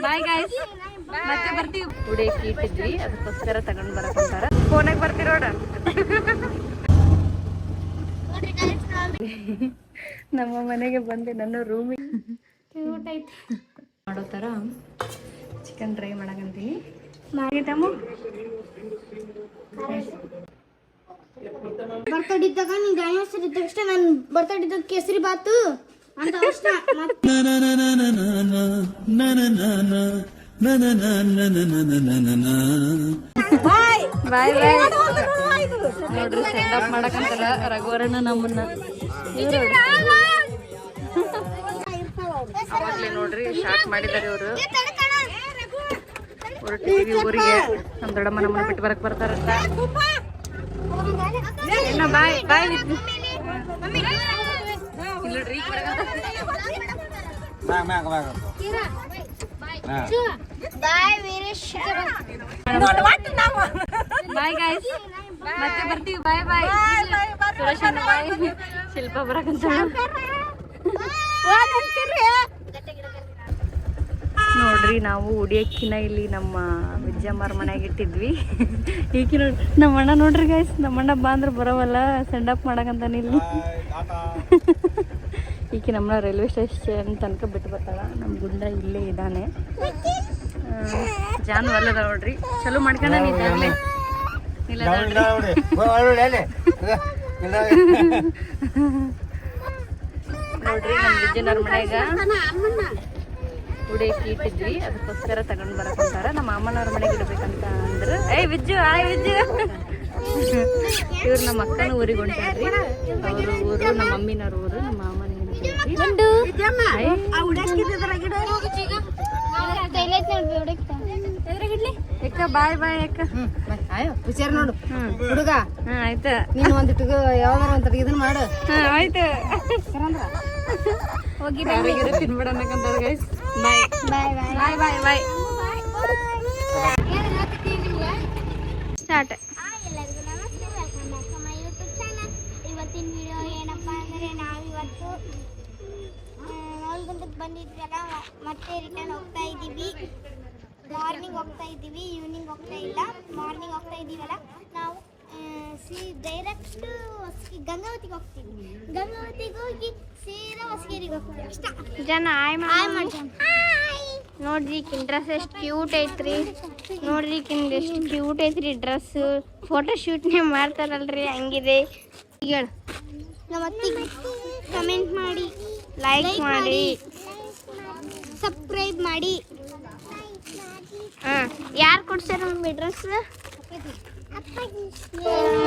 Bye guys, ಮತ್ತೆ ಬರ್ತೀವಿ. ಹುಡುಕಿ ಇಟ್ಟಿದ್ವಿ, ಅದಕ್ಕೋಸ್ಕರ ತಗೊಂಡ್ ಬರಕಂತಾರ. ಫೋನಾಗ ಬರ್ತಿರೋಡ. ನಮ್ಮ ಮನೆಗೆ ಬಂದೆ, ನನ್ನ ರೂಮಿಗೆ ಮಾಡೋ ಥರ ಚಿಕನ್ ಡ್ರೈ ಮಾಡಕಂತೀನಿ. ಮಾಡಿದಮ್ಮ ಬರ್ತಡೇ ಇದ್ದಾಗ ನೀನು ಆನಿವರ್ಸರಿ ಇದ್ದ ತಕ್ಷಣ ನಾನು ಬರ್ತಡೇ ಇದ್ದಾಗ ಕೇಸರಿ ಬಾತು ಅಂತ ಅಷ್ಟ. ಬಾಯ್ ಬಾಯ್ ನೋಡ್ರಿ, ಸ್ಟ್ಯಾಂಡ್ ಅಪ್ ಮಾಡಕಂತಾರ ರಘುವರಣ್ಣ ನಮ್ಮನ್ನ. ಅವಾಗ್ಲೇ ನೋಡ್ರಿ ಸ್ಟಾರ್ಟ್ ಮಾಡಿದಾರೆ ಇವರು. ಹೊರಟಿದೀವಿ ಊರಿಗೆ, ನಮ್ಮ ದೊಡ್ಡಮ್ಮ ನಮ್ಮನ್ನ ಬಿಟ್ಟು ಬರಕ್ ಬರ್ತಾರಂತ. ಬಾಯ್ ಬಾಯ್ ಇಲ್ಲಡ್ರಿ, ಬಾಯ್ ಗಾಯ್ಸ್, ಮತ್ತೆ ಬರ್ತೀವಿ. ಬಾಯ್ ಬಾಯ್ ಸುರೇಶಣ್ಣ, ಬಾಯ್. ಶಿಲ್ಪ ಬರಕಂತ ನೋಡ್ರಿ. ನಾವು ಉಡಿಯಕ್ಕಿನ ಇಲ್ಲಿ ನಮ್ಮ ವಿಜಯಮ್ಮರ ಮನೆಯಾಗ ಇಟ್ಟಿದ್ವಿ. ಈಕಿ ನೋಡ್ರಿ, ನಮ್ಮ ಅಣ್ಣ ನೋಡ್ರಿ ಗೈಸ್, ನಮ್ಮ ಅಣ್ಣ ಬಾ ಅಂದ್ರೆ ಬರೋವಲ್ಲ, ಸೆಂಡ್ ಅಪ್ ಮಾಡಕಂತಾನೆ ಇಲ್ಲಿ. ಈಕಿ ನಮ್ಮನ್ನ ರೈಲ್ವೆ ಸ್ಟೇಷನ್ ತನಕ ಬಿಟ್ಟು ಬರ್ತಾಳ. ನಮ್ಮ ಗುಂಡ ಇಲ್ಲೇ ಇದ್ದಾನೆ. ಜಾನು ಅಲ್ಲದ ನೋಡ್ರಿ, ಚಲೋ ಮಾಡ್ಕೊಂಡ ನೋಡ್ರಿ ನಮ್ಮ ವಿಜಯನವ್ರ ಮನೆಯಾಗ ಉಡೇಕಿ ಇಟ್ಟಿದ್ವಿ, ಅದಕ್ಕೋಸ್ಕರ ತಗೊಂಡ್ ಬರಕಂತಾರ. ನಮ್ಮ ಅಮ್ಮನವ್ರ ಮನೆಗೆ ಇಡ್ಬೇಕಂತ ಅಂದ್ರು. ವಿಜ್ಜು ವಿಜ್ಜು ಇವ್ರು ನಮ್ಮ ಅಕ್ಕನ ಊರಿಗೆ ಹೊಂಟಾರ್ರಿ. ಅವ್ರ ಊರು ನಮ್ಮ ಮಮ್ಮಿನವ್ರ ಊರು, ನಮ್ಮ ಮಾಮನ ಎಕ್ಕ. ಬಾಯ್ ಬಾಯ್ ಅಕ್ಕ. ಹುಷಾರ್ ನೋಡು ಹುಡುಗ. ಆಯ್ತು, ನೀನು ಒಂದಿಟ್ಟು ಯಾವ್ದಾರ ಒಂದ್ ಇದನ್ನ ಮಾಡು. ಆಯ್ತು, ಹೋಗಿ ತಿನ್ಬೇಡ ಅನ್ನಕಂತಾರ ಗೈಸ್. ಬಾಯ್ ಬಾಯ್ ಬಾಯ್ ಬಾಯ್ ಬಾಯ್. ಸ್ಟಾರ್ಟ್. ಎಲ್ಲರಿಗೂ ನಮಸ್ತೆ, welcome back to my YouTube channel. ಇವತ್ತಿನ ವಿಡಿಯೋ ಏನಪ್ಪ ಅಂದರೆ, ನಾವಿವತ್ತು ನಲ್ಗುಂದಕ್ಕೆ ಬಂದಿದ್ವಲ್ಲ, ಮತ್ತೆ ರಿಟರ್ನ್ ಹೋಗ್ತಾ ಇದ್ದೀವಿ. ಮಾರ್ನಿಂಗ್ ಹೋಗ್ತಾ ಇದ್ದೀವಿ, ಈವ್ನಿಂಗ್ ಹೋಗ್ತಾ ಇಲ್ಲ. ಮಾರ್ನಿಂಗ್ ಹೋಗ್ತಾ ಇದ್ದೀವಲ್ಲ ನಾವು, ಡೈರೆಕ್ಟ್ ಗಂಗಾವತಿಗೆ ಹೋಗ್ತೀವಿ. ಗಂಗಾವತಿಗೆ ಹೋಗಿ ಸೀದಾ ಹೊಸಗೇರಿಗೆ ಹೋಗ್ತೀವಿ ಅಷ್ಟ. ಜನ ನೋಡ್ರಿ, ಕಿನ್ ಡ್ರೆಸ್ ಎಷ್ಟು ಕ್ಯೂಟ್ ಐತ್ರಿ. ನೋಡ್ರಿ ಕಿನ್ ಎಷ್ಟು ಕ್ಯೂಟ್ ಐತ್ರಿ ಡ್ರೆಸ್. ಫೋಟೋ ಶೂಟ್ನೇ ಮಾಡ್ತಾರಲ್ರಿ, ಹಂಗಿದೆ. ಹೇಳು, ನಮ್ಮ ಅತ್ತಿಗೆ ಕಮೆಂಟ್ ಮಾಡಿ, ಲೈಕ್ ಮಾಡಿ, ಸಬ್ಸ್ಕ್ರೈಬ್ ಮಾಡಿ. ಯಾರು ಕೊಡ್ಸಾರ ನಮ್ಗೆ ಡ್ರೆಸ್?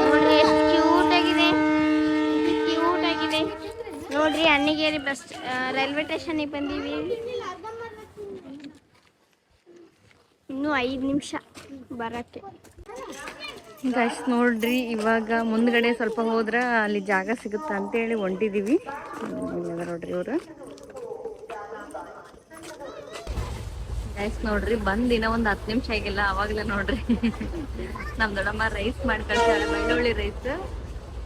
ನೋಡ್ರಿ ಎಷ್ಟು ಕ್ಯೂಟ್ ಆಗಿದೆ, ಕ್ಯೂಟ್ ಆಗಿದೆ. ನೋಡ್ರಿ, ಅಣ್ಣಿಗೇರಿ ಬಸ್ ರೈಲ್ವೆ ಸ್ಟೇಷನ್ಗೆ ಬಂದೀವಿ. ಇನ್ನೂ 5 ನಿಮಿಷ ಬರಕ್ಕೆ ಗೈಸ್. ನೋಡ್ರಿ, ಇವಾಗ ಮುಂದ್ಗಡೆ ಸ್ವಲ್ಪ ಹೋದ್ರೆ ಅಲ್ಲಿ ಜಾಗ ಸಿಗುತ್ತಾ ಅಂತೇಳಿ ಹೊಂಟಿದ್ದೀವಿ. ನೋಡ್ರಿ ಇವರು ರೈಸ್ ನೋಡ್ರಿ, ಬಂದಿನ ಒಂದು 10 ನಿಮಿಷ ಆಗಿಲ್ಲ, ಅವಾಗಲೇ ನೋಡ್ರಿ ನಮ್ಮ ದೊಡ್ಡಮ್ಮ ರೈಸ್ ಮಾಡಿ ಕಳ್ಸಾಳೆ, ಬೆಳ್ಳುಳ್ಳಿ ರೈಸ್.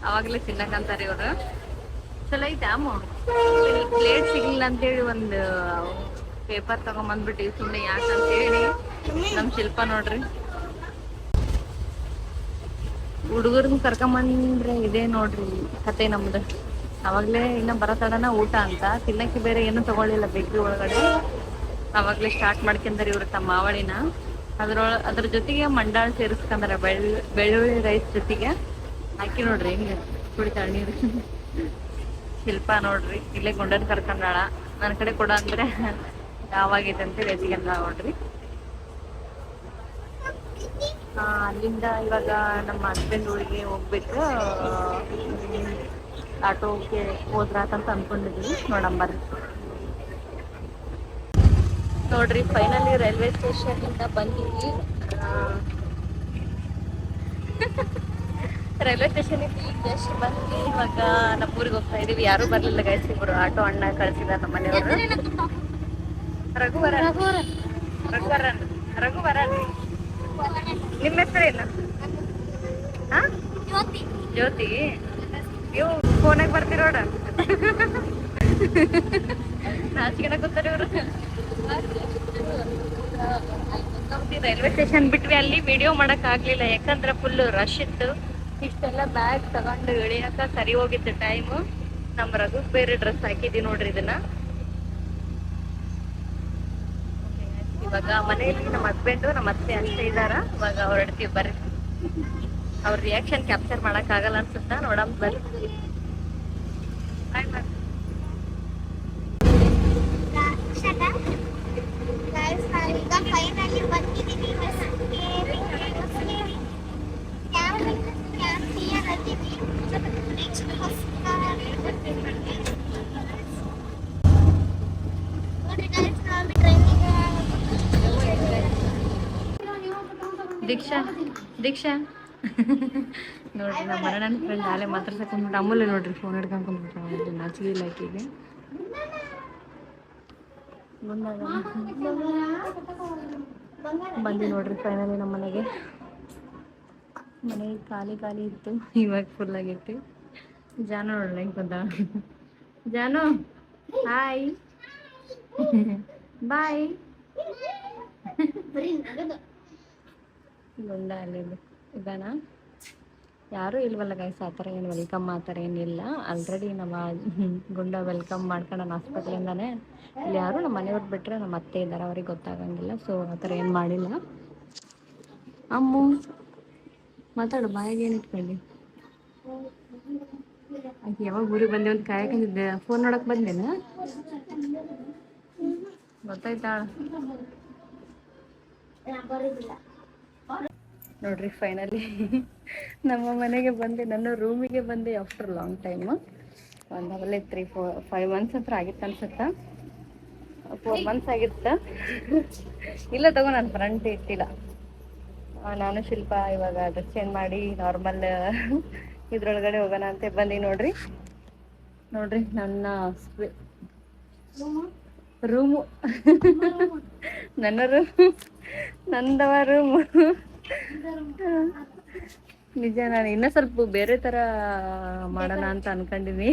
ಅವಾಗಲೇ ತಿನ್ನಕಂತಾರೆ ಇವರು. ಚಲೋ ಐತೆ ಅಮ್ಮ. ಪ್ಲೇಟ್ ಸಿಗ್ಲಿಲ್ಲ ಅಂತೇಳಿ ಒಂದು ಪೇಪರ್ ತಗೊಂಬಂದ್ಬಿಟ್ಟಿವಿ ಸುಮ್ಮನೆ, ಯಾಕಂತೇಳಿ. ನಮ್ಮ ಶಿಲ್ಪ ನೋಡ್ರಿ, ಹುಡುಗರ್ನ ಕರ್ಕೊಂಬಂದ್ರೆ ಇದೇ ನೋಡ್ರಿ ಕತೆ ನಮ್ದು. ಅವಾಗಲೇ ಇನ್ನ ಬರತಡನ ಊಟ ಅಂತ ತಿನ್ನಕ್ಕೆ ಬೇರೆ ಏನು ತಗೊಳ್ಳಿಲ್ಲ ಬೇಕ್ರಿ ಒಳಗಡೆ. ಅವಾಗಲೇ ಸ್ಟಾರ್ಟ್ ಮಾಡ್ಕೊಂಡಾರೆ ಇವ್ರು ತಮ್ಮ ಮಾವಳಿನ. ಅದ್ರ ಜೊತೆಗೆ ಮಂಡಾಳ ಸೇರಿಸ್ಕೊಂಡಾರ, ಬೆಳ್ಳುಳ್ಳಿ ರೈಸ್ ಜೊತೆಗೆ ಹಾಕಿ. ನೋಡ್ರಿ ಹಿಂಗೆ ಕುಡಿತಾಳ ನೀರು. ಶಿಲ್ಪ ನೋಡ್ರಿ, ಇಲ್ಲೇ ಗುಂಡನ್ ಕರ್ಕೊಂಡಾಳ. ನನ್ನ ಕಡೆ ಕೊಡ ಅಂದ್ರೆ ಯಾವಾಗೈತೆ ಅಂತ ರೆಸಿಗೆಂದ ನೋಡ್ರಿ. ಅಲ್ಲಿಂದ ಇವಾಗ ನಮ್ಮ ಹಸ್ಬೆಂಡ್ ಊರಿಗೆ ಹೋಗ್ಬೇಕು. ಆಟೋಗೆ ಹೋದ್ರಾತಂತ ಅನ್ಕೊಂಡಿದ್ವಿ. ನೋಡಂಬರ್ರಿ. ನೋಡ್ರಿ, ಫೈನಲಿ ರೈಲ್ವೆ ಸ್ಟೇಷನ್ ಇಂದ ಬಂದಿದ್ವಿ. ರೈಲ್ವೆ ಸ್ಟೇಷನ್ ಇಂದ ಈಗ ಜಸ್ಟ್ ಬಂದ್ವಿ. ಇವಾಗ ನಮ್ಮೂರಿಗೆ ಹೋಗ್ತಾ ಇದೀವಿ. ಯಾರು ಬರ್ಲಿಲ್ಲ ಗೈಸ್, ಇಬ್ರು ಆಟೋ ಅಣ್ಣ ಕಳ್ಸಿದ ನಮ್ಮ ಮನೆಯವರು. ರಘುವರನ್ ನಿಮ್ಮ ಹೆಸರೇನು? ಜ್ಯೋತಿ. ಇವು ಫೋನಾಗ ಬರ್ತಿರೋಡ ನಾಚಿಕೆನ ಕೂತಾರೆ ಇವರು. ರೈಲ್ವೆ ಸ್ಟೇಷನ್ ಬಿಟ್ವಿ, ಅಲ್ಲಿ ವಿಡಿಯೋ ಮಾಡಕ್ ಆಗ್ಲಿಲ್ಲ ಯಾಕಂದ್ರೆ ಫುಲ್ ರಶ್ ಇತ್ತು. ಇಷ್ಟೆಲ್ಲ ಬ್ಯಾಗ್ ತಗೊಂಡು ಇಳಿಯಕ ಸರಿ ಹೋಗಿತ್ತು ಟೈಮ್. ನಮ್ ರಘು ಬೇರೆ ಡ್ರೆಸ್ ಹಾಕಿದ್ವಿ ನೋಡ್ರಿ ಇದನ್ನ. ಇವಾಗ ಮನೆಯಲ್ಲಿ ನಮ್ಮ ಹಸ್ಬೆಂಡು ನಮ್ಮ ಅತ್ತೆ ಅಷ್ಟೇ ಇದಾರ. ಇವಾಗ ಹೊರಡ್ತೀವಿ ಬರ್ರಿ. ಅವ್ರ ರಿಯಾಕ್ಷನ್ ಕ್ಯಾಪ್ಚರ್ ಮಾಡಕ್ ಆಗಲ್ಲ ಅನ್ಸುತ್ತಾ, ನೋಡಮ್ ಬರ್ರಿ. ಈಗ ಫೈನಲಿ ಬಂದಿದ್ದೀವಿ ಬಸ್ಗೆ. ದೀಕ್ಷಾ ದೀಕ್ಷಾ ನೋಡ್ರಿ ನಮ್ಮ ಮನೆ ನನ್ನ ಫ್ರೆಂಡ್ ನಾಳೆ ಮಾತಾಡ್ಸಕೊಂಡ್ಬಿಟ್ಟು ಅಮೂಲ್ಯ ನೋಡ್ರಿ ಫೋನ್ ಹಿಡ್ಕೊಂಡ್ಬಿಟ್ರೆ ನಾಚಿಕೆ ಇಲ್ಲ ಆಕೆಗೆ. ಬಂದು ನೋಡ್ರಿ ಫೈನಲಿ ನಮ್ಮ ಮನೆಗೆ. ಮನೆ ಖಾಲಿ ಖಾಲಿ ಇತ್ತು, ಇವಾಗ ಫುಲ್ ಆಗೈತಿ. ಜಾನು ನೋಡ್ರಿ ಹೆಂಗ್ ಬಂದ. ಜಾನು ಹಾಯ್ ಬಾಯ್. ಗುಂಡ ಅಲ್ಲಿ ಇದಾನ. ಯಾರೂ ಇಲ್ವಲ್ಲ ಗೈಸ್, ಆ ಥರ ಏನು ವೆಲ್ಕಮ್ ಆ ಥರ ಏನಿಲ್ಲ. ಆಲ್ರೆಡಿ ನಮ್ಮ ಗುಂಡ ವೆಲ್ಕಮ್ ಮಾಡ್ಕೊಂಡು ನಾನು ಹಾಸ್ಪಿಟ್ಲಿಂದಾನೆ. ಇಲ್ಲಿ ಯಾರು ನಮ್ಮ ಮನೆಯವ್ರು ಬಿಟ್ಟರೆ ನಮ್ಮ ಅತ್ತೆ ಇದ್ದಾರೆ, ಅವ್ರಿಗೆ ಗೊತ್ತಾಗಂಗಿಲ್ಲ. ಸೊ ಆ ಥರ ಏನು ಮಾಡಿಲ್ಲ. ಅಮ್ಮು ಮಾತಾಡು, ಬಾಯಿಗೆ ಏನು ಇಟ್ಕೊಂಡು. ಆಕೆ ಯಾವಾಗ ಊರಿಗೆ ಬಂದೆ ಒಂದು ಕಾಯಕಂದಿದ್ದೆ, ಫೋನ್ ನೋಡಕ್ಕೆ ಬಂದೇನ ಗೊತ್ತಾಯ್ತಾ ನೋಡ್ರಿ. ಫೈನಲಿ ನಮ್ಮ ಮನೆಗೆ ಬಂದೆ, ನನ್ನ ರೂಮಿಗೆ ಬಂದೆ ಆಫ್ಟರ್ ಲಾಂಗ್ ಟೈಮ್. ಒಂದು ಅವಲ್ಲೇ 3-4-5 ಮಂತ್ಸ್ ಹತ್ರ ಆಗಿತ್ತು ಅನ್ಸುತ್ತಾ, 4 ಮಂತ್ಸ್ ಆಗಿತ್ತ. ಇಲ್ಲ ತಗೋ, ನಾನು ಫ್ರಂಟ್ ಇಟ್ಟಿಲ್ಲ. ನಾನು ಶಿಲ್ಪ ಇವಾಗ ಡ್ರೆಸ್ ಚೇಂಜ್ ಮಾಡಿ ನಾರ್ಮಲ್ ಇದ್ರೊಳಗಡೆ ಹೋಗೋಣ ಅಂತ ಬಂದಿ. ನೋಡ್ರಿ ನೋಡ್ರಿ ನನ್ನ ರೂಮು, ನನ್ನ ರೂಮು, ನಂದವ ರೂಮು. ನಿಜ, ನಾನು ಇನ್ನೂ ಸ್ವಲ್ಪ ಬೇರೆ ಥರ ಮಾಡೋಣ ಅಂತ ಅನ್ಕೊಂಡಿನಿ.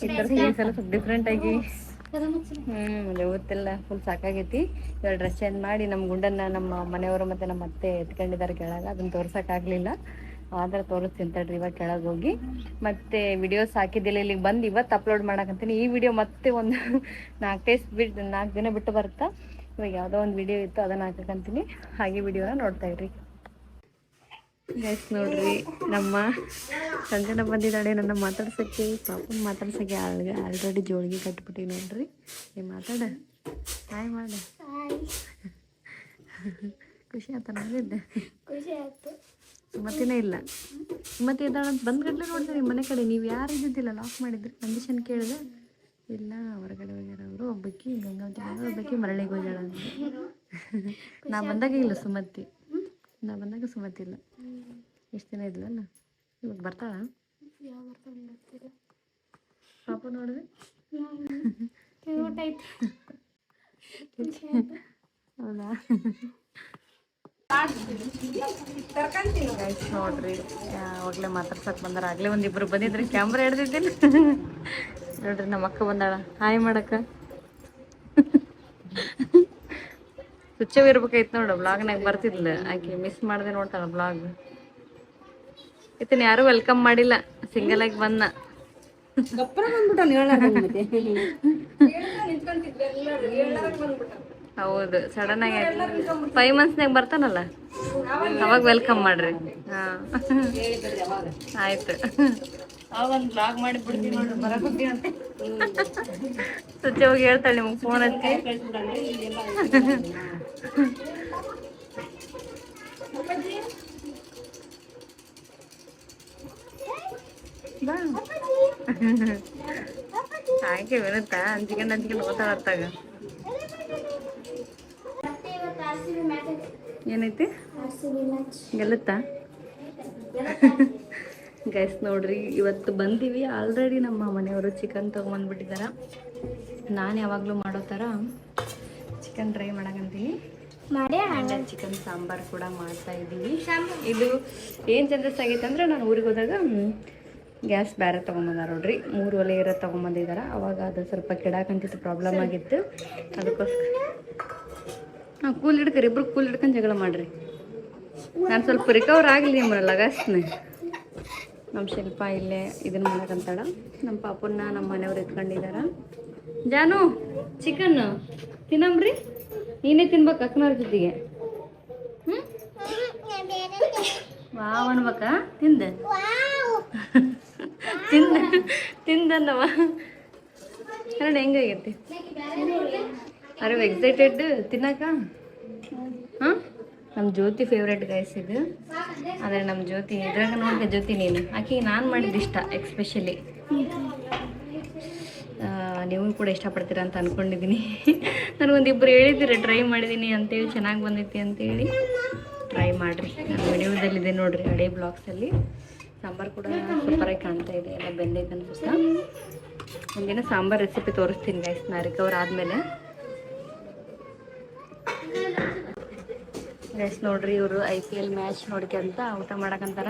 ಈ ಥರ ಈ ಸಲ ಸ್ವಲ್ಪ ಡಿಫ್ರೆಂಟ್ ಆಗಿ. ಅದೇ ಗೊತ್ತಿಲ್ಲ, ಫುಲ್ ಸಾಕಾಗೈತಿ. ಇವಾಗ ಡ್ರೆಸ್ ಚೇಂಜ್ ಮಾಡಿ ನಮ್ಮ ಗುಂಡನ್ನ ನಮ್ಮ ಮನೆಯವರು ಮತ್ತು ನಮ್ಮ ಅತ್ತೆ ಎತ್ಕೊಂಡಿದ್ದಾರೆ ಕೆಳಗೆ. ಅದನ್ನ ತೋರ್ಸೋಕ್ಕಾಗಲಿಲ್ಲ, ಆದರೆ ತೋರಿಸ್ತೀನಿ ತಡ್ರಿ ಇವಾಗ ಕೆಳಗೆ ಹೋಗಿ. ಮತ್ತೆ ವಿಡಿಯೋಸ್ ಹಾಕಿದ್ದಿಲ್ಲ, ಇಲ್ಲಿಗೆ ಬಂದು ಇವತ್ತು ಅಪ್ಲೋಡ್ ಮಾಡಕಂತೀನಿ. ಈ ವಿಡಿಯೋ ಮತ್ತೆ ಒಂದು 4 ದಿನ ಬಿಟ್ಟು ಬರುತ್ತಾ. ಇವಾಗ ಯಾವುದೋ ಒಂದು ವಿಡಿಯೋ ಇತ್ತು, ಅದನ್ನು ಹಾಕಕಂತೀನಿ. ಹಾಗೆ ವಿಡಿಯೋನ ನೋಡ್ತಾ ಇರ್ರಿ ಗೈಸ್. ನೋಡ್ರಿ ನಮ್ಮ ಸಂಜನ ಬಂದಿದ್ದಾಳೆ ನನ್ನ ಮಾತಾಡ್ಸೋಕ್ಕೆ, ಪಾಪನ ಮಾತಾಡ್ಸೋಕ್ಕೆ. ಆಲ್ರೆಡಿ ಜೋಳಿಗೆ ಕಟ್ಬಿಟ್ಟು ನೋಡ್ರಿ. ಮಾತಾಡ, ಹಾಯ್ ಮಾಡ. ಖುಷಿ ಆಯ್ತಾ? ನೋಡಿದ್ದೆ ಖುಷಿ ಆಯ್ತು. ಸುಮತಿನೇ ಇಲ್ಲ, ಸುಮತಿ ಇದ್ದಾಳೆ ಅಂತ ಬಂದ್ ಗಂಟ್ಲೆ ನೋಡ್ತೀನಿ ಮನೆ ಕಡೆ. ನೀವು ಯಾರು ಇದ್ದಿದ್ದಿಲ್ಲ, ಲಾಕ್ ಮಾಡಿದ್ರಿ. ಕಂಡೀಷನ್ ಕೇಳಿದೆ, ಇಲ್ಲ ಹೊರಗಡೆ ಹೋಗ್ಯಾರ ಅವರು. ಒಬ್ಬಕ್ಕಿ ಗಂಗಾವತಿ ಒಬ್ಬಕ್ಕಿ ಮರಳಿಗೆ ಹೋಗ್ಯಾಳ ಅಂತ. ನಾ ಬಂದಾಗ ಇಲ್ಲ ಸುಮತಿ, ನಾ ಬಂದಾಗ ಸುಮತಿ ಇಲ್ಲ. ಎಷ್ಟು ದಿನ ಇದ್ಲಲ್ಲ, ಇವಾಗ ಬರ್ತಾಳ. ಪಾಪ ನೋಡಿದ್ರೆ ಹೌದಾ? ನೋಡ್ರಿ ಅವಾಗಲೇ ಮಾತಾಡ್ಸಕ್ ಬಂದಾರ. ಆಗ್ಲೇ ಒಂದಿಬ್ರು ಬಂದಿದ್ರಿ, ಕ್ಯಾಮ್ರಾ ಹಿಡ್ದಿದ್ದಿಲ್ಲ. ನೋಡ್ರಿ ನಮ್ಮ ಅಕ್ಕ ಬಂದಾಳ, ಹಾಯ್ ಮಾಡಕ್ಕ. ಸುಚ್ಚವ್ ಇರ್ಬೇಕಾಯ್ತು ನೋಡು, ಬ್ಲಾಗ್ನಾಗ ಬರ್ತಿದ್ಲ ಆಕೆ. ಮಿಸ್ ಮಾಡಿದೆ ನೋಡ್ತಾಳ ಬ್ಲಾಗ್. ಇತನ ಯಾರು ವೆಲ್ಕಮ್ ಮಾಡಿಲ್ಲ, ಸಿಂಗಲ್ ಆಗಿ ಬಂದ. ಹೌದು, ಸಡನ್ ಆಗಿ 5 ಮಂತ್ಸ್ನಾಗ ಬರ್ತಾನಲ್ಲ, ಅವಾಗ ವೆಲ್ಕಮ್ ಮಾಡ್ರಿ. ಹಾ ಆಯ್ತು. ಅವಾಗ ಒಂದು ಬ್ಲಾಗ್ ಮಾಡಿ ಬಿಡ್ತೀವಿ ನೋಡ್ರಿ, ಬರಕುತ್ತೀವಿ ಅಂತ. ಸುಚ್ಚ ಹೋಗಿ ಹೇಳ್ತಾಳೆ ನಿಮ್ಗೆ ಫೋನ್ ಹಚ್ಚಿ. ಬಾ ಹಾಗೆ ಬರುತ್ತಾ, ಅಂಜಿಕೊಂಡು ಓದ್ತಾಳತ್ತಾಗ. ಏನೈತಿ ಗೆಲ್ಲುತ್ತಾ? ಗೈಸ್ ನೋಡ್ರಿ, ಇವತ್ತು ಬಂದೀವಿ. ಆಲ್ರೆಡಿ ನಮ್ಮ ಮನೆಯವರು ಚಿಕನ್ ತೊಗೊಂಬಂದ್ಬಿಟ್ಟಿದ್ದಾರೆ. ನಾನು ಯಾವಾಗಲೂ ಮಾಡೋ ಥರ ಚಿಕನ್ ಡ್ರೈ ಮಾಡಕಂತೀನಿ. ಚಿಕನ್ ಸಾಂಬಾರು ಕೂಡ ಮಾಡ್ತಾ ಇದ್ದೀವಿ. ಇದು ಏನು ಚೇಂಜಸ್ ಆಗೈತೆ ಅಂದರೆ, ನಾನು ಊರಿಗೆ ಹೋದಾಗ ಗ್ಯಾಸ್ ಬೇರೆ ತೊಗೊಂಬಂದಾರ ನೋಡ್ರಿ, 3 ಒಲೆ ಇರೋ ತೊಗೊಂಬಂದಿದ್ದಾರೆ. ಅವಾಗ ಅದು ಸ್ವಲ್ಪ ಕೆಡಾಕಂತಿತ್ತು, ಪ್ರಾಬ್ಲಮ್ ಆಗಿತ್ತು. ಅದಕ್ಕೋಸ್ಕರ ಹಾಂ ಕೂಲ್ ಹಿಡ್ಕರಿ, ಇಬ್ರು ಕೂಲ್ ಹಿಡ್ಕೊಂಡು ಜಗಳ ಮಾಡ್ರಿ. ನಾನು ಸ್ವಲ್ಪ ರಿಕವರ್ ಆಗಲಿ ಲಗಾಸ್ನೆ. ನಮ್ಮ ಶಿಲ್ಪ ಇಲ್ಲೇ ಇದನ್ನ ಮಾಡಕ್ಕಂತಾಳ. ನಮ್ಮ ಪಾಪನ್ನ ನಮ್ಮ ಮನೆಯವ್ರು ಎತ್ಕೊಂಡಿದಾರ. ಜಾನು ಚಿಕನ್ ತಿನ್ನಮ್ರಿ, ನೀನೇ ತಿನ್ಬೇಕು ಅಕ್ಕನವ್ರ ಜೊತೆಗೆ. ಹ್ಞೂ ವಾವ್ ಅನ್ಬೇಕಾ? ತಿಂದೆ ತಿಂದನ್ನವ ಕನ್ನಡ ಹೆಂಗಾಗೈತಿ? ಅರೆ ಎಕ್ಸೈಟೆಡ್ ತಿನ್ನಕ. ಹಾಂ ನಮ್ಮ ಜ್ಯೋತಿ ಫೇವ್ರೇಟ್ ಗೈಸ್ ಇದು. ಆದರೆ ನಮ್ಮ ಜ್ಯೋತಿ ಇದ್ರಾಗ ನೋಡಿದೆ ಜ್ಯೋತಿ ನೀನು ಆಕೆ ನಾನು ಮಾಡಿದ್ದು ಇಷ್ಟ ಎಕ್ಸ್ಪೆಷಲಿ. ನೀವು ಕೂಡ ಇಷ್ಟಪಡ್ತೀರಾ ಅಂತ ಅಂದ್ಕೊಂಡಿದ್ದೀನಿ. ನನಗೊಂದಿಬ್ಬರು ಹೇಳಿದ್ದೀರ ಟ್ರೈ ಮಾಡಿದ್ದೀನಿ ಅಂತೇಳಿ, ಚೆನ್ನಾಗಿ ಬಂದೈತಿ ಅಂತೇಳಿ. ಟ್ರೈ ಮಾಡಿರಿ, ನಾನು ವಿಡಿಯೋದಲ್ಲಿದೆ ನೋಡಿರಿ ಅಡೇ ಬ್ಲಾಗ್ಸಲ್ಲಿ. ಸಾಂಬಾರು ಕೂಡ ಸೂಪರಾಗಿ ಕಾಣ್ತಾ ಇದೆ, ಎಲ್ಲ ಬೆಂದೈತೆ ಅನ್ಸುತ್ತಾ. ಒಂದಿನ ಸಾಂಬಾರು ರೆಸಿಪಿ ತೋರಿಸ್ತೀನಿ ಗೈಸ್ ನಾ ರಿಕವರ್ ಆದಮೇಲೆ. ಗೈಸ್ ನೋಡ್ರಿ, ಇವರು IPL ಮ್ಯಾಚ್ ನೋಡ್ಕೊಂತ ಊಟ ಮಾಡಕ್ಕಂತಾರ.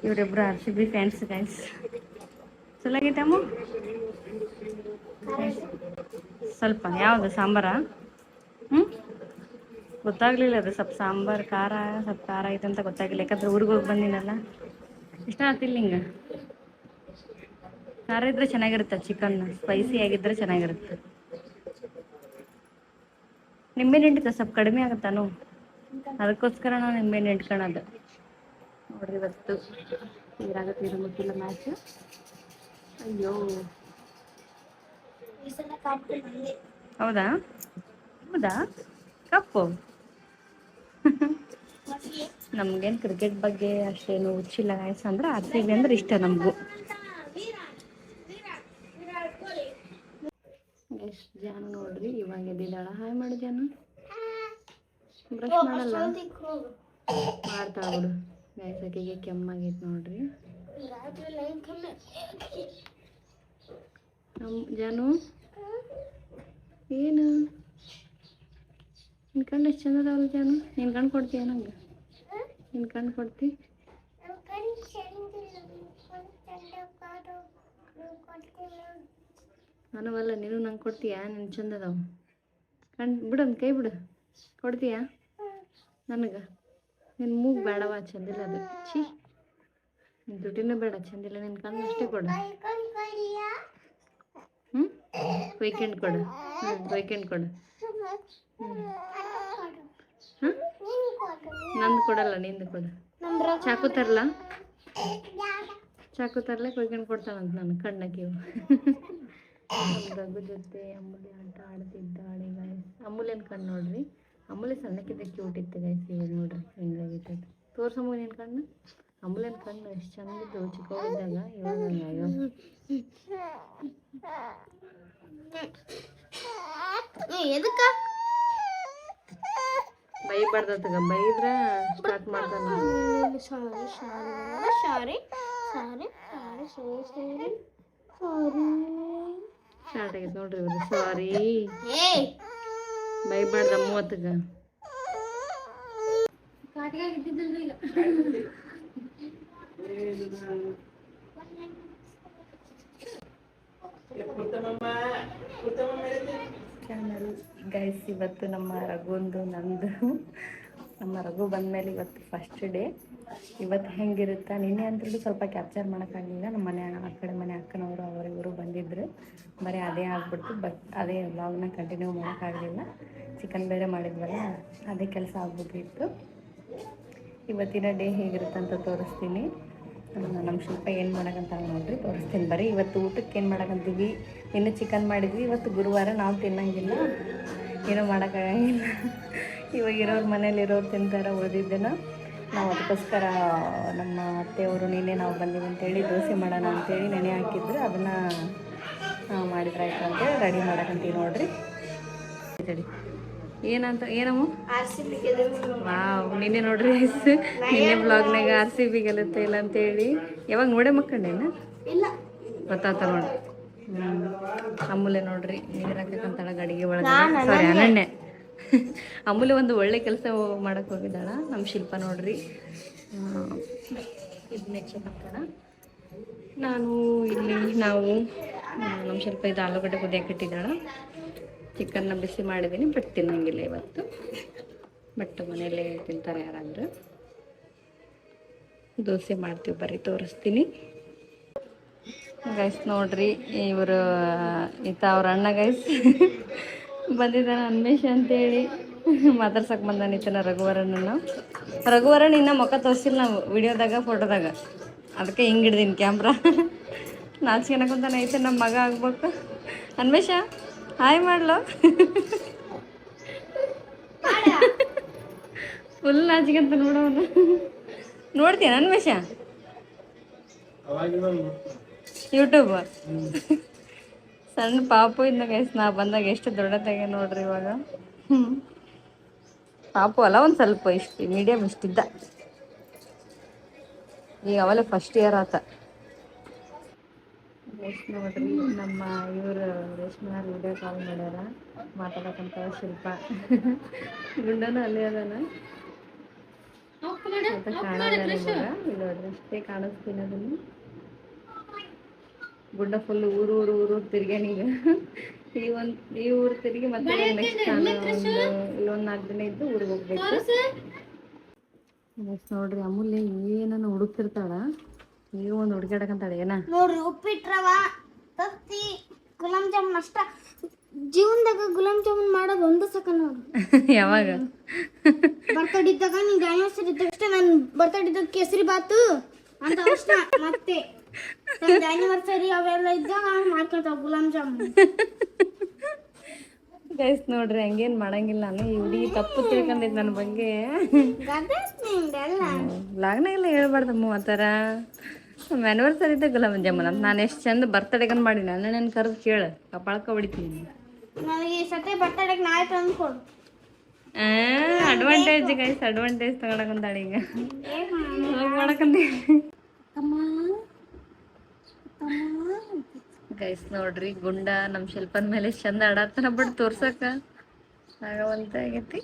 ಇವರಿಬ್ಬರು RCB ಫ್ಯಾನ್ಸ್ ಗೈಸ್. ಚಲಾಗೈತೆ ಅಮ್ಮ ಸ್ವಲ್ಪ ಯಾವುದು ಸಾಂಬಾರ? ಹ್ಞೂ ಗೊತ್ತಾಗಲಿಲ್ಲ, ಅದು ಸ್ವಲ್ಪ ಸಾಂಬಾರು ಸ್ವಲ್ಪ ಖಾರ ಐತೆ ಅಂತ ಗೊತ್ತಾಗಿಲ್ಲ. ಯಾಕಂದ್ರೆ ಊರಿಗೆ ಹೋಗಿ ಬಂದಿನಲ್ಲ, ಇಷ್ಟ ಆಗ್ತಿಲ್ಲ ಹಿಂಗೆ. ಖಾರ ಇದ್ರೆ ಚೆನ್ನಾಗಿರುತ್ತೆ, ಚಿಕನ್ ಸ್ಪೈಸಿ ಆಗಿದ್ರೆ ಚೆನ್ನಾಗಿರುತ್ತೆ. ನಿಂಬೆಹಣ್ಣು ಹಿಂಡ್ಕ ಸ್ವಲ್ಪ ಕಡಿಮೆ ಆಗುತ್ತಾನು, ಅದಕ್ಕೋಸ್ಕರ ನಾನು ನಿಂಬೆಹಣ್ಣು ಹಿಂಡ್ಕೊಳೋದು. ನೋಡ್ರಿ ಇವತ್ತು ಇದಾಗುತ್ತೆ, ಇದು ಮುಟ್ಟಿಲ್ಲ ಮ್ಯಾಚ್. ಅಯ್ಯೋ ಹೌದಾ ಹೌದಾ ಕಪ್ಪು. ನಮ್ಗೇನು ಕ್ರಿಕೆಟ್ ಬಗ್ಗೆ ಅಷ್ಟೇನು ಹುಚ್ಚಿಲ್ಲ ಗಾಯಸ್. ಅಂದ್ರೆ RCB ಅಂದ್ರೆ ಇಷ್ಟ ನಮಗೂ. ಎಷ್ಟು ಜಾನು ನೋಡ್ರಿ ಇವಾಗ ಎದ್ದಿದ್ದಾಳ. ಹಾಯ್ ಮಾಡಿ ಜಾನು. ಬ್ರಷ್ ಮಾಡಲ್ಲ, ಮಾಡ್ತಾಳ ಬಿಡು ಗೈಸ್. ಆಕೆಗೆ ಕೆಮ್ಮಾಗೈತೆ ನೋಡ್ರಿ. ಜಾನು ಏನು ನಿನ್ನ ಕಣ್ಣು ಎಷ್ಟು ಚಂದ ಅದಾವಲ್ಲ ಜಾನು? ನೀನು ಕಣ್ಣು ಕೊಡ್ತೀಯ ನಂಗೆ? ನಿನ್ನ ಕಣ್ಣು ಕೊಡ್ತಿ? ನಾನು ಅಲ್ಲ, ನೀನು ನಂಗೆ ಕೊಡ್ತೀಯಾ? ನಿನ್ನ ಚಂದ ಅದಾವ ಕಣ್ಣು. ಬಿಡು ಒಂದು ಕೈ ಬಿಡು, ಕೊಡ್ತೀಯಾ ನನಗೆ? ನಿನ್ನ ಮೂಗು ಬೇಡವಾ, ಚಂದಿಲ್ಲ ಅದು. ಛೀ, ನಿನ್ನ ದುಡ್ಡಿನೂ ಬೇಡ, ಚಂದಿಲ್ಲ. ನಿನ್ನ ಕಣ್ಣು ಅಷ್ಟೇ ಕೊಡು. ಹ್ಞೂ ವೀಕೆಂಡ್ ಕೊಡು. ವೀಕೆಂಡ್ ಕೊಡು. ಹಾಂ ನಂದು ಕೊಡಲ್ಲ, ನಿಂದು ಕೊಡು. ಚಾಕು ತರಲ? ಚಾಕು ತರಲೆ ಕೊಯ್ಕೊಂಡು ಕೊಡ್ತಾಳಂತ ನಾನು ಕಣ್ಣಕ್ಕಿವು. ರಘು ಜೊತೆ ಅಮೂಲ್ಯ ಆಟ ಆಡ್ತಿದ್ದಾಳೆ ಗಾಯಸ್. ಅಮೂಲ್ಯನ ಕಣ್ಣು ನೋಡ್ರಿ, ಅಮೂಲ್ಯ ಸಣ್ಣಕ್ಕಿದ್ದ ಕ್ಯೂಟ್ ಇತ್ತು ಗೈಸ್. ಇವಾಗ ನೋಡ್ರಿ ಹೆಂಗಾಗೈತೆ. ತೋರ್ಸಮ್ಮ ನಿನ್ನ ಕಣ್ಣು. ಅಮೂಲ್ಯನ ಕಣ್ಣು ಎಷ್ಟು ಚಂದಿದ್ದು ಚಿಕ್ಕವಳಿದ್ದಾಗ, ಇವಾಗ ಅಯ್ಯೋ. ಎದಕ್ಕ ಬೈಬಾರ್ದತ್ತಗ, ಬೈದ್ರೆ ಸ್ಟಾರ್ಟ್ ಮಾಡ್ತಾನೆ. ಸಾರಿ ಸಾರಿ ಸಾರಿ ಸಾರಿ ಸಾರಿ ಸಾರಿ ಸ್ಟಾರ್ಟ್ ಆಗೈತೆ ನೋಡ್ರಿ ಇವ್ರು. ಸಾರಿ ಬೈಬಾರ್ದ 30ಗ. ಚಾನಲ್ ಗೈಸ್, ಇವತ್ತು ನಮ್ಮ ರಘುಂದು ನಂದು. ನಮ್ಮ ರಘು ಬಂದಮೇಲೆ ಇವತ್ತು ಫಸ್ಟ್ ಡೇ. ಇವತ್ತು ಹೆಂಗಿರುತ್ತಾ, ನಿನ್ನೆ ಅಂತೂ ಸ್ವಲ್ಪ ಕ್ಯಾಪ್ಚರ್ ಮಾಡೋಕ್ಕಾಗಲಿಲ್ಲ. ನಮ್ಮ ಮನೆ ಆ ಕಡೆ ಮನೆ ಅಕ್ಕನವರು ಅವರಿವರು ಬಂದಿದ್ದರು, ಬರೀ ಅದೇ ಆಗ್ಬಿಡ್ತು. ಅದೇ ವ್ಲಾಗ್ನ ಕಂಟಿನ್ಯೂ ಮಾಡೋಕ್ಕಾಗಲಿಲ್ಲ. ಚಿಕನ್ ಬೇರೆ ಮಾಡಿದ್ವಲ್ಲ, ಅದೇ ಕೆಲಸ ಆಗ್ಬಿಟ್ಟಿತ್ತು. ಇವತ್ತಿನ ಡೇ ಹೇಗಿರುತ್ತೆ ಅಂತ ತೋರಿಸ್ತೀನಿ. ನಮ್ಮ ಶಿಲ್ಪ ಏನು ಮಾಡೋಕ್ಕಂತ ನೋಡ್ರಿ ತೋರಿಸ್ತೀನಿ. ಬರೀ ಇವತ್ತು ಊಟಕ್ಕೆ ಏನು ಮಾಡೋಕ್ಕಂತೀವಿ. ಇನ್ನೂ ಚಿಕನ್ ಮಾಡಿದ್ವಿ. ಇವತ್ತು ಗುರುವಾರ, ನಾವು ತಿನ್ನಂಗಿಲ್ಲ, ಏನೂ ಮಾಡೋಕ್ಕಾಗಂಗಿಲ್ಲ. ಇವಾಗ ಇರೋರು ಮನೇಲಿರೋರು ತಿಂತಾರೆ, ಉಳಿದಿದ್ದನ್ನು ನಾವು ಅದಕ್ಕೋಸ್ಕರ ನಮ್ಮ ಅತ್ತೆಯವರು ನಿನ್ನೆ ನಾವು ಬಂದೀವಿ ಅಂತೇಳಿ ದೋಸೆ ಮಾಡೋಣ ಅಂತೇಳಿ ನೆನೆ ಹಾಕಿದ್ರು. ಅದನ್ನು ಮಾಡಿದ್ರಾಯ್ತು ಅಂತೇಳಿ ರೆಡಿ ಮಾಡೋಕ್ಕಂತೀವಿ ನೋಡ್ರಿ. ಸರಿ ಏನಂತ ಏನಮ್ಮ ವಾವ್, ನಿನ್ನೆ ನೋಡ್ರಿ ನಿನ್ನೆ ಬ್ಲಾಗ್ನಾಗ RCB ಗೆಲ್ಲುತ್ತೆ ಇಲ್ಲ ಅಂತೇಳಿ. ಯಾವಾಗ ನೋಡೇ ಮಕ್ಕಂಡೇನ ಇಲ್ಲ ಗೊತ್ತಾತ ನೋಡ್ರಿ. ಅಮೂಲ್ಯ ನೋಡ್ರಿ ನೀರು ಹಾಕಕ್ಕಂತಾಳ ಗಡಿಗೆ ಒಳಗೆ. ಸಾರಿ ಅನನ್ಯ. ಅಮೂಲ್ಯ ಒಂದು ಒಳ್ಳೆ ಕೆಲಸ ಮಾಡಕ್ಕೆ ಹೋಗಿದ್ದಾಳ. ನಮ್ಮ ಶಿಲ್ಪ ನೋಡ್ರಿ ಇದು ನೆಕ್ಸ್ಟ್ ಹಾಕೋಣ. ನಾವು ಇಲ್ಲಿ ನಮ್ಮ ಶಿಲ್ಪ ಇದು ಆಲೂಗಡ್ಡೆ ಕುದಿಯಕ್ಕೆ ಇಟ್ಟಿದ್ದಾಳ. ಚಿಕನ್ನ ಬಿಸಿ ಮಾಡಿದ್ದೀನಿ, ಬಟ್ ತಿನ್ನಂಗಿಲ್ಲ ಇವತ್ತು. ಬಟ್ ಮನೇಲಿ ತಿಂತಾರೆ ಯಾರಾದರೂ. ದೋಸೆ ಮಾಡ್ತೀವಿ, ಬರ್ರಿ ತೋರಿಸ್ತೀನಿ. ಗೈಸ್ ನೋಡ್ರಿ, ಇವರು ಈತ ಅವ್ರ ಅಣ್ಣ ಗೈಸ್ ಬಂದಿದ್ದಾನೆ ಅನ್ಮೇಶ್ ಅಂತೇಳಿ ಮಾತಾಡ್ಸಕ್ಕೆ ಬಂದಾನ ಈತನ ರಘುವರನ್ ಇನ್ನೂ ಮುಖ ತೋರಿಸಿಲ್ಲ ನಾವು ವಿಡಿಯೋದಾಗ ಫೋಟೋದಾಗ, ಅದಕ್ಕೆ ಹಿಂಗೆ ಹಿಡ್ದೀನಿ ಕ್ಯಾಮ್ರಾ. ನಾಚಿಕೆ ಅನ್ನಕೊಂತಾನೆ ಐತೆ ನಮ್ಮ ಮಗ ಆಗ್ಬೇಕು. ಅನ್ಮೇಶ ಹಾಯ್ ಮಾಡ್ಲೋ. ಫುಲ್ ನಾಚಿಕೆ ಅಂತ ನೋಡೋನು. ನೋಡ್ತೀಯ ಅನ್ಮೇಶ ಯೂಟ್ಯೂಬ್? ಸಣ್ಣ ಪಾಪು ಇದ್ದ ಗೈಸ್, ನಾ ಬಂದಾಗ ಎಷ್ಟು ದೊಡ್ಡದಾಗೆ ನೋಡ್ರಿ ಇವಾಗ. ಪಾಪು ಅಲ್ಲ, ಒಂದು ಸ್ವಲ್ಪ ಇಷ್ಟು ಮೀಡಿಯಮ್ ಇಷ್ಟಿದ್ದ. ಈಗ ಅವಲೇ ಫಸ್ಟ್ ಇಯರ್ ಆತ. ನೋಡ್ರಿ ನಮ್ಮ ಇವರು ರೇಷ್ಮೆ ವಿಡಿಯೋ ಕಾಲ್ ಮಾಡ್ಯಾರ, ಮಾತಾಡಕ್ಕಂತ ಶಿಲ್ಪ. ಗುಂಡನು ಅಲ್ಲೇ ಅದಾನ, ಕಾಣಲ್ಲ ನಿಮಗ. ಇಲ್ಲೋಡ್ರಿ ಅಷ್ಟೇ ಕಾಣಿಸ್ತೀನಿ ಅದನ್ನು. ಗುಡ್ಡ ಫುಲ್ ಊರು ತಿರ್ಗ್ಯಾನೀಗ. ಈ ಊರು ತಿರುಗಿ ಮತ್ತೆ ನೆಕ್ಸ್ಟ್ ಇಲ್ಲೊಂದು 4 ದಿನ ಇದ್ದು ಊರಿಗೆ ಹೋಗ್ಬೇಕು. ನೋಡ್ರಿ ಅಮೂಲ್ಯ ಏನನ್ನ ಹುಡುಕ್ತಿರ್ತಾಳ, ನೀವು ಒಂದು ಹುಡುಗಾಡಕಂತಾಳೆ. ಏನ ನೋಡ್ರಿ, ಉಪ್ಪಿಟ್ಟು ರವಾ, ತತ್ತಿ, ಗುಲಾಬ್ ಜಾಮೂನ್ ಅಷ್ಟ. ಜೀವನದಾಗ ಗುಲಾಬ್ ಜಾಮೂನ್ ಮಾಡೋದು ಒಂದು ಸಕ ನೋಡ್ರಿ. ಯಾವಾಗ ಬರ್ತಡೇ ಇದ್ದಾಗ, ನಿಂಗೆ ಆನಿವರ್ಸರಿ ಇದ್ದಾಗ ಅಷ್ಟೇ. ನಾನು ಬರ್ತಡೇ ಇದ್ದಾಗ ಕೇಸರಿ ಬಾತು ಅಂತ ಅಷ್ಟ. ಮತ್ತೆ ಆನಿವರ್ಸರಿ ಅವೆಲ್ಲ ಇದ್ದಾಗ ಮಾಡ್ಕೊತಾವ ಗುಲಾಬ್ ಜಾಮೂನ್. ಗೈಸ್ ನೋಡ್ರಿ, ಹಂಗೇನು ಮಾಡಂಗಿಲ್ಲ ನಾನು. ಈ ಹುಡುಗಿ ತಪ್ಪು ತಿಳ್ಕೊಂಡಿದ್ದು ನನ್ನ ಬಗ್ಗೆ. ಲಾಗ್ನಾಗೆಲ್ಲ ಹೇಳ್ಬಾರ್ದಮ್ಮ ಆ ಥರ. ನಮ್ಮ ಆ್ಯನಿವರ್ಸರಿ ಇದ್ದಾಗ ಗುಲಾಬ್ ಜಾಮೂನ್ ಅಂತ ನಾನು ಎಷ್ಟು ಚಂದ ಬರ್ತಡೇಗನ್ ಮಾಡಿ ನನ್ನ ಕರೆದು ಕೇಳು, ಕಪಾಳಕ್ಕ ಹೊಡಿತೀನಿ. ನನಗೆ ಈ ಸತಿ ಬರ್ತಡೇಗೆ ನಾಳೆ ತಂದು ಕೊಡು. ಅಡ್ವಾಂಟೇಜ್ ಗೈಸ್, ಅಡ್ವಾಂಟೇಜ್ ತಗೊಳಕಂತಾಳೆ ಈಗ. ಮಾಡಕಂತ ಗೈಸ್ ನೋಡ್ರಿ, ಗುಂಡ ನಮ್ಮ ಶಿಲ್ಪನ ಮೇಲೆ ಚಂದ ಆಡಾತನ, ಬಟ್ ತೋರ್ಸಕ್ಕ ಆಗವಂತ ಆಗೈತಿ.